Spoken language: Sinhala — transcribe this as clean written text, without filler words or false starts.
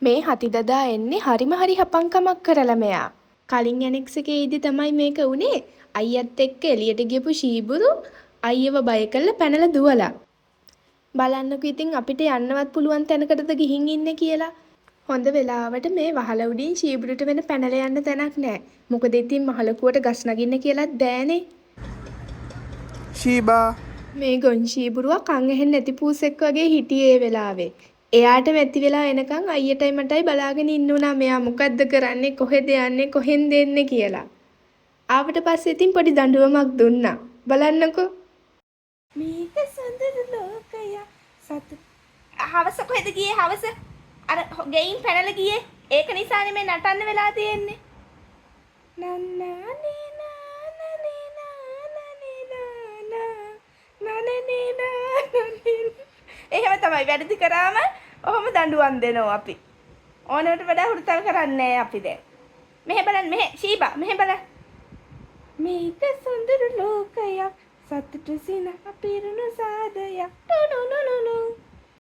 මේ හතිදදා එන්නේ හරිම හරි හපංකමක් කරලා මෙයා. කලින් ඇනෙක්ස් එකේ ඉදි තමයි මේක උනේ. අයියත් එක්ක එළියට ගියපු ශීබුරු අයියව බය කරලා පැනලා දුවලා. බලන්නකෝ ඉතින් අපිට යන්නවත් පුළුවන් තැනකටද ගිහින් ඉන්නේ කියලා. හොඳ වෙලාවට මේ වහල උඩින් ශීබුරුට වෙන පැනලා යන්න තැනක් නැහැ. මොකද ඉතින් මහලකුවට ගස් නගින්න කියලාත් බෑනේ. ශීබා මේ ගොන් ශීබුරුවා කන් ඇහෙන්නේ නැති පූසෙක් වගේ හිටියේ ඒ වෙලාවේ. එයාට මැති වෙලා එනකන් අයියටයි මටයි බලාගෙන ඉන්න උනා මෙයා මොකද්ද කරන්නේ කොහෙද යන්නේ කොහෙන්ද එන්නේ කියලා. ආවට පස්සේ ඉතින් පොඩි දඬුවමක් දුන්නා. බලන්නකෝ. මේක සුන්දර ලෝකය සතු. හවස කොහෙද ගියේ හවස? අර ගෙයින් පැනලා ගියේ. ඒක නිසානේ මේ නටන්න වෙලා තියෙන්නේ. නන්නානේ එහෙම තමයි වැඩි කරාම ඔහොම දඬුවම් දෙනවා අපි. ඕනකට වඩා හුරුතල් කරන්නේ නැහැ අපි දැන්. මෙහෙ බලන්න මෙහෙ ශීබා මෙහෙ බලන්න. මේක සුන්දර ලෝකයක් සතුට සිනහ පිරුණු සාදයක්. ටු ටු ටු ටු